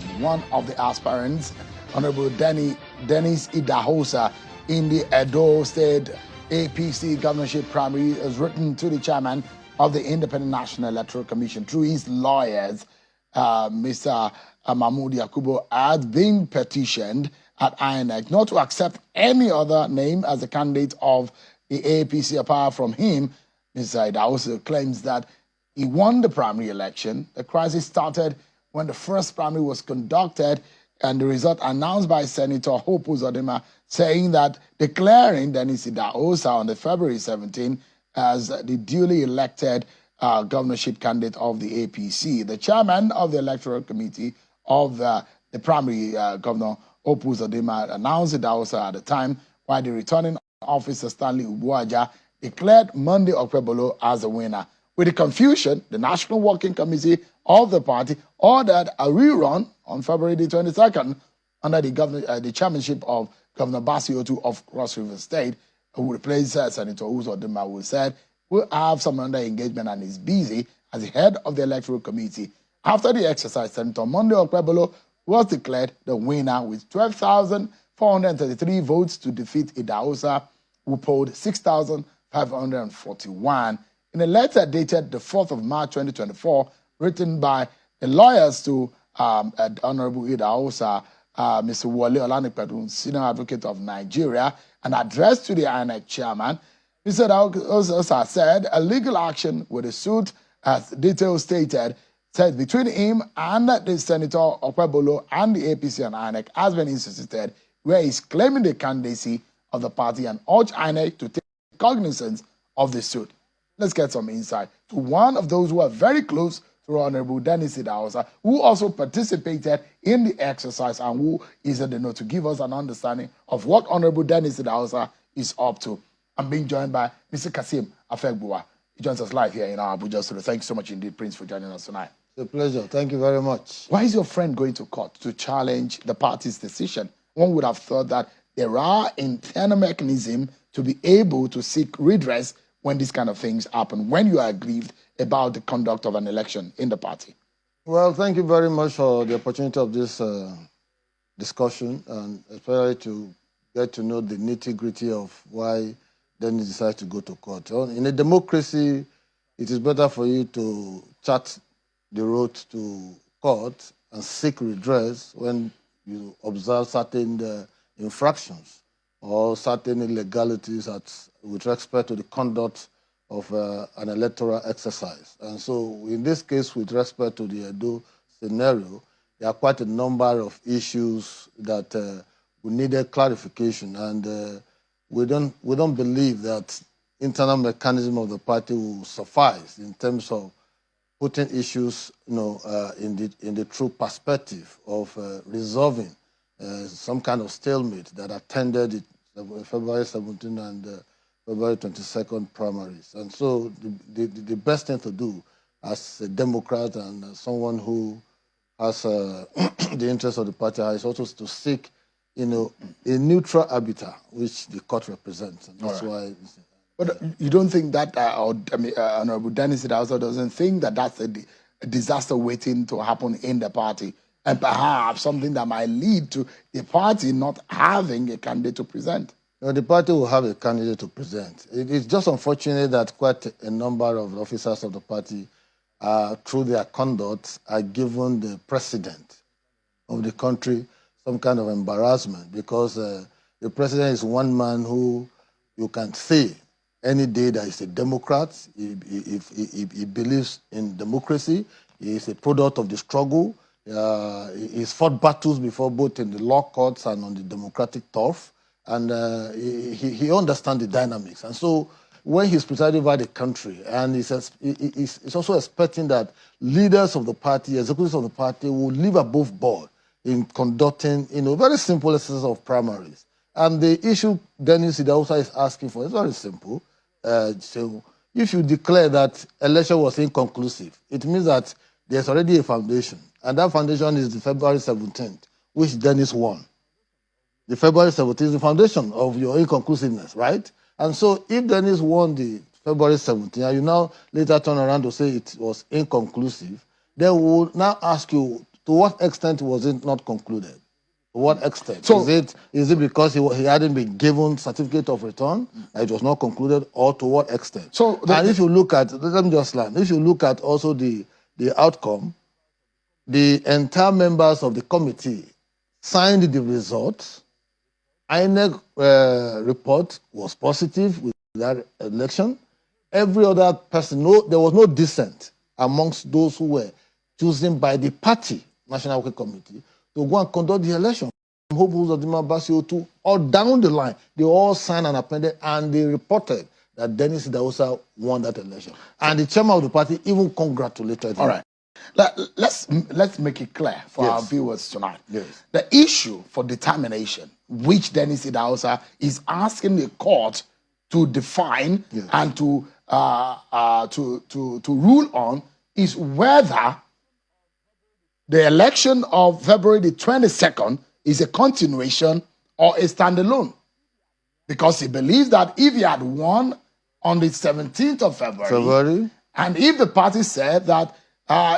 One of the aspirants, Honorable Dennis Idahosa, in the Edo State APC governorship primary, has written to the chairman of the Independent National Electoral Commission through his lawyers, Mr. Mahmoud Yakubu, has been petitioned at INEC not to accept any other name as a candidate of the APC apart from him. Mr. Idahosa claims that he won the primary election. The crisis started when the first primary was conducted and the result announced by Senator Hope Uzodinma, saying that declaring Dennis Idahosa on the February 17 as the duly elected governorship candidate of the APC. The chairman of the electoral committee of the primary, Governor Hope Uzodinma, announced Idahosa at the time, while the returning officer Stanley Ubuaja declared Monday Okpebolo as a winner. With the confusion, the National Working Committee of the party ordered a rerun on February the 22nd under the chairmanship of Governor Basiotu of Cross River State, who replaced Senator Uzodinma, who said we'll have some under engagement and is busy as the head of the electoral committee. After the exercise, Senator Monday Okpebolo was declared the winner with 12,433 votes to defeat Idahosa, who polled 6,541. In a letter dated the 4th of March 2024, written by the lawyers to Honorable Idahosa, Mr. Wale Olanipedun, Senior Advocate of Nigeria, and addressed to the INEC chairman, Mr. Idahosa said a legal action with a suit, as details stated, said between him and the Senator Okpebolo and the APC and INEC has been instituted, where he's claiming the candidacy of the party and urged INEC to take cognizance of the suit. Let's get some insight to one of those who are very close to Honorable Dennis Idahosa, who also participated in the exercise and who is in the know to give us an understanding of what Honorable Dennis Idahosa is up to. I'm being joined by Mr. Kasim Afegbua. He joins us live here in our Abuja studio. Thank you so much indeed, Prince, for joining us tonight. It's a pleasure. Thank you very much. Why is your friend going to court to challenge the party's decision? One would have thought that there are internal mechanisms to be able to seek redress when these kind of things happen, when you are aggrieved about the conduct of an election in the party. Well, thank you very much for the opportunity of this discussion, and especially to get to know the nitty-gritty of why Dennis decided to go to court. In a democracy, it is better for you to chart the road to court and seek redress when you observe certain infractions or certain illegalities with respect to the conduct of an electoral exercise. And so in this case, with respect to the Edo scenario, there are quite a number of issues that we needed clarification, and we don't believe that internal mechanism of the party will suffice in terms of putting issues in the true perspective of resolving some kind of stalemate that attended the February 17 and February 22nd primaries. And so the best thing to do as a Democrat and someone who has the interest of the party is also to seek a neutral arbiter, which the court represents. And that's why. But you don't think that, Honorable Dennis Idahosa doesn't think that that's a disaster waiting to happen in the party, and perhaps something that might lead to the party not having a candidate to present? The party will have a candidate to present. It's just unfortunate that quite a number of officers of the party, through their conduct, are given the president of the country some kind of embarrassment, because the president is one man who you can say any day that he's a Democrat. He believes in democracy. He is a product of the struggle. He's fought battles before, both in the law courts and on the democratic turf. And he understands the dynamics. And so when he's presiding over the country, and he's also expecting that leaders of the party, executives of the party, will live above board in conducting, very simple exercises of primaries. And the issue Dennis Idahosa is asking for is very simple. So if you declare that election was inconclusive, it means that there's already a foundation. And that foundation is the February 17th, which Dennis won. The February 17th is the foundation of your inconclusiveness, right? And so if Dennis won the February 17th, and you now later turn around to say it was inconclusive, then we will now ask you to what extent was it not concluded? To what extent? So, is it because he hadn't been given certificate of return that it was not concluded, or to what extent? So, and if you look at, let me just land, if you look at also the outcome, the entire members of the committee signed the results. INEC report was positive with that election. Every other person, there was no dissent amongst those who were chosen by the party, National Working Committee, to go and conduct the election. From Hope Uzodinma Basio to all down the line, they all signed and appended, and they reported that Dennis Idahosa won that election. And the chairman of the party even congratulated him. All right. Let's make it clear for our viewers tonight. Yes. The issue for determination, which Dennis Idahosa is asking the court to define and to rule on, is whether the election of February the 22nd is a continuation or a standalone. Because he believes that if he had won on the 17th of February, and if the party said that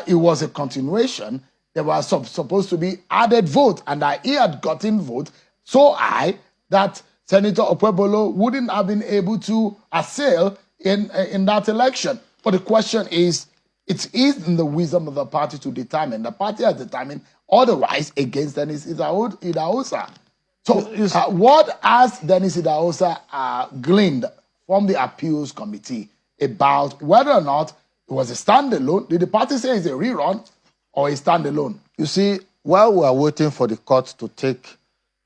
it was a continuation, there was supposed to be added vote, and that he had gotten vote so high that Senator Okwebolo wouldn't have been able to assail in that election. But the question is, it is in the wisdom of the party to determine. The party has determined otherwise against Dennis Idahosa. So what has Dennis Idahosa gleaned from the appeals committee about whether or not it was a standalone? Did the party say it's a rerun or a standalone? You see, while we are waiting for the court to take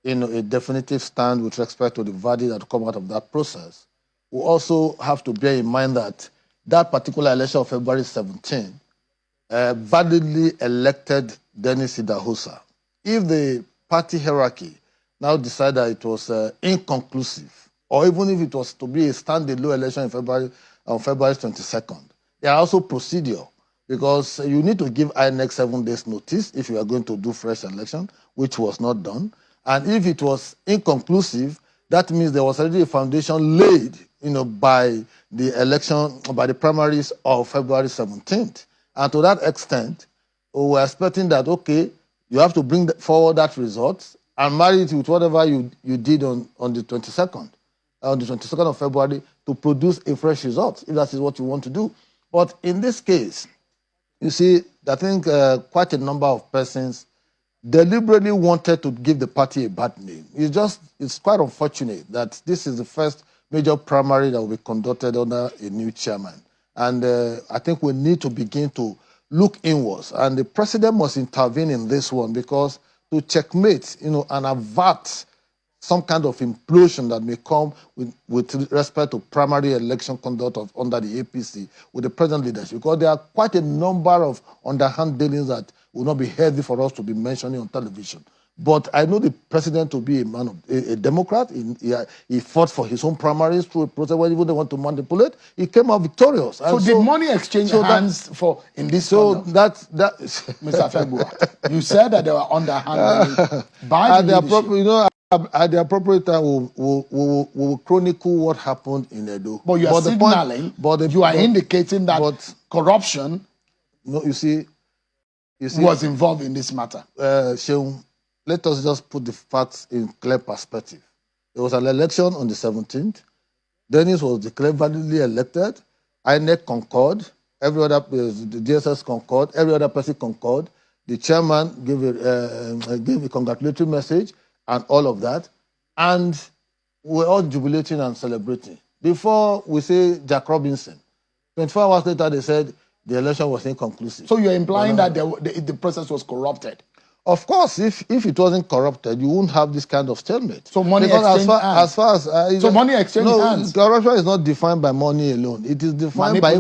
a definitive stand with respect to the verdict that will come out of that process, we also have to bear in mind that that particular election of February 17 validly elected Dennis Idahosa. If the party hierarchy now decided that it was inconclusive, or even if it was to be a standalone election on February 22nd, there are also procedure, because you need to give INEC 7 days notice if you are going to do fresh election, which was not done. And if it was inconclusive, that means there was already a foundation laid, by the election, by the primaries of February 17th. And to that extent, we were expecting that, okay, you have to bring forward that result and marry it with whatever you did on the 22nd, of February, to produce a fresh result, if that is what you want to do. But in this case, you see, I think quite a number of persons deliberately wanted to give the party a bad name. It's quite unfortunate that this is the first major primary that will be conducted under a new chairman. And I think we need to begin to look inwards. And the president must intervene in this one, because to checkmate, and avert some kind of implosion that may come with respect to primary election conduct under the APC with the present leadership, because there are quite a number of underhand dealings that will not be healthy for us to be mentioning on television. But I know the president to be a man of a Democrat. He fought for his own primaries through a process where even they want to manipulate. He came out victorious. So did money exchange hands in this? So that Mr. Febua, you said that they were underhand by the leadership. At the appropriate time, we'll chronicle what happened in Edo. But you are signaling, you are indicating that corruption was involved in this matter. Sheung, let us just put the facts in clear perspective. There was an election on the 17th. Dennis was declared validly elected. INEC concurred. Every other, the DSS concurred. Every other person concurred. The chairman gave a congratulatory message and all of that. And we're all jubilating and celebrating. Before we say Jack Robinson, 24 hours later they said the election was inconclusive. So you're implying that the process was corrupted? Of course, if it wasn't corrupted, you wouldn't have this kind of stalemate. So money exchange hands. Money exchange hands. Corruption is not defined by money alone. It is defined by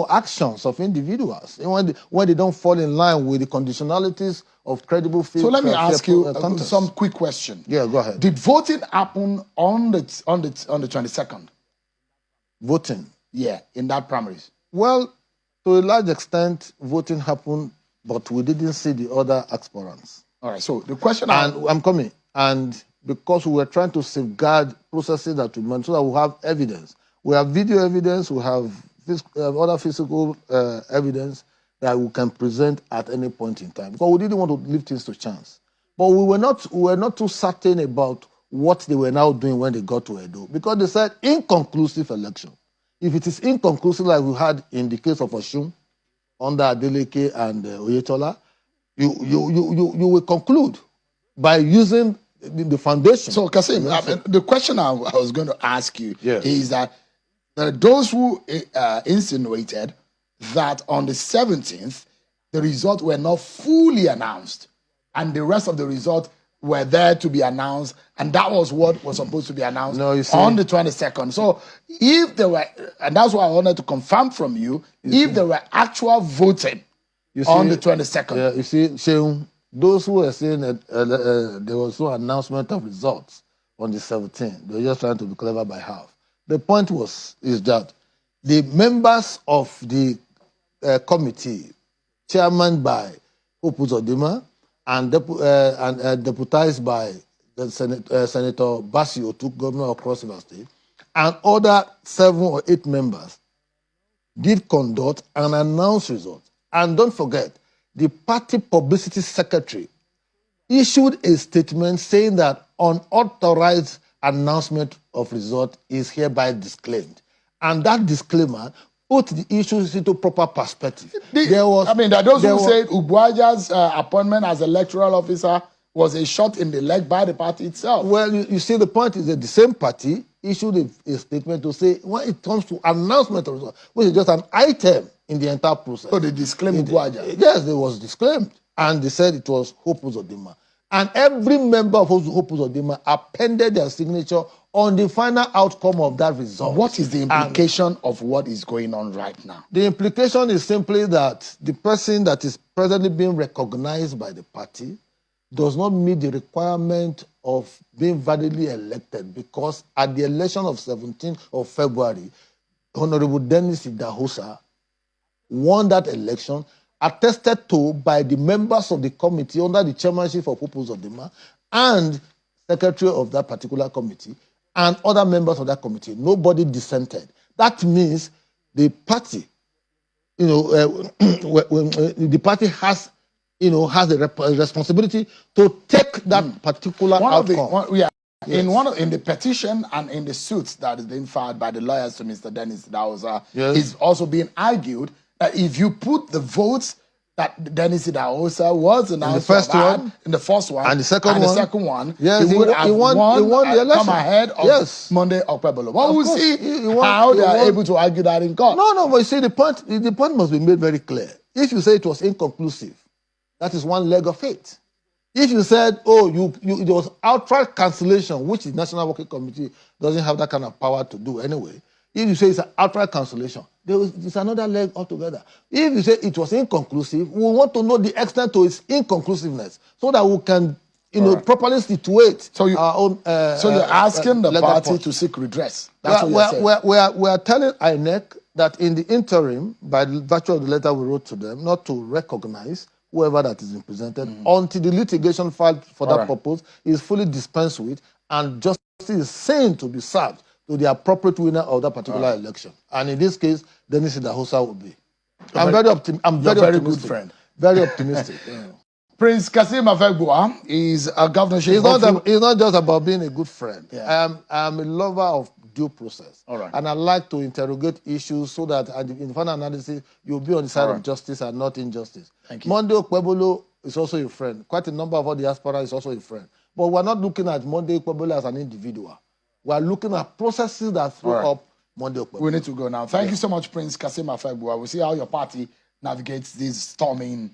actions of individuals when they don't fall in line with the conditionalities of credible faith. So let me ask you some quick question. Yeah, go ahead. Did voting happen on the 22nd? Voting? Yeah, in that primaries. Well, to a large extent, voting happened, but we didn't see the other aspirants. All right, so the question... I'm coming. And because we were trying to safeguard processes that we meant, so that we have evidence. We have video evidence, we have other physical evidence that we can present at any point in time, because we didn't want to leave things to chance. But we were not too certain about what they were now doing when they got to Edo, because they said inconclusive election. If it is inconclusive, like we had in the case of Oshun, under Adeleke and Oyetola, you will conclude by using the foundation. So, Kasim, the question I was going to ask you Yes. is that those who insinuated that on the 17th, the results were not fully announced, and the rest of the results were there to be announced, and that was what was supposed to be announced on the 22nd. So, if there were, and that's why I wanted to confirm from you, if there were actual voting on the 22nd. Yeah, you see, Sheung, those who were saying that there was no announcement of results on the 17th, they were just trying to be clever by half. The point is that the members of the committee, chairman by Hope Uzodimma and deputized by the Senator Basi Otuk, governor of Cross River State, and other 7 or 8 members did conduct and announce results. And don't forget, the party publicity secretary issued a statement saying that unauthorized announcement of result is hereby disclaimed. And that disclaimer put the issues into proper perspective. Those who said Ubuaja's appointment as electoral officer was a shot in the leg by the party itself. Well, you see, the point is that the same party issued a statement to say when it comes to announcement of result, which is just an item in the entire process. So they disclaimed Ubuaja? Yes, it was disclaimed. And they said it was Hope Uzodimma. And every member of Hope Uzodimma appended their signature on the final outcome of that result. What is the implication of what is going on right now? The implication is simply that the person that is presently being recognized by the party does not meet the requirement of being validly elected, because at the election of 17th of February, Honorable Dennis Idahosa won that election, attested to by the members of the committee under the chairmanship of Hope Uzodimma and secretary of that particular committee and other members of that committee. Nobody dissented. That means the party, the party has, has the responsibility to take that particular outcome. In the petition and in the suits that is being filed by the lawyers to Mr. Dennis Idahosa, is also being argued that if you put the votes that Dennis Idahosa was announced in the first one and the second one, he would have won the election. Come ahead of Monday Okpebolo. But we'll see how they are able to argue that in court. No, but you see, the point must be made very clear. If you say it was inconclusive, that is one leg of it. If you said, there was outright cancellation, which the National Working Committee doesn't have that kind of power to do anyway. If you say it's an outright cancellation, it's another leg altogether. If you say it was inconclusive, we want to know the extent to its inconclusiveness so that we can, properly situate our own. So you're asking the party to seek redress. That's what you're saying. We are telling INEC that in the interim, by the virtue of the letter we wrote to them, not to recognize whoever that is presented until the litigation filed for that purpose is fully dispensed with and justice is seen to be served to the appropriate winner of that particular election. And in this case, Dennis Idahosa will be. I'm very optimistic. Good friend. Very optimistic. Prince Kasim Afegbua is a governorship. It's not just about being a good friend. Yeah. I'm a lover of due process. And I like to interrogate issues so that in the final analysis, you'll be on the side of justice and not injustice. Thank you. Monday Okpebolo is also your friend. Quite a number of other diaspora is also a friend. But we're not looking at Monday Okpebolo as an individual. We're looking at processes that throw up Monday Okpebolo. We need to go now. Thank you so much, Prince Kasim Afegbua. We'll see how your party navigates this storming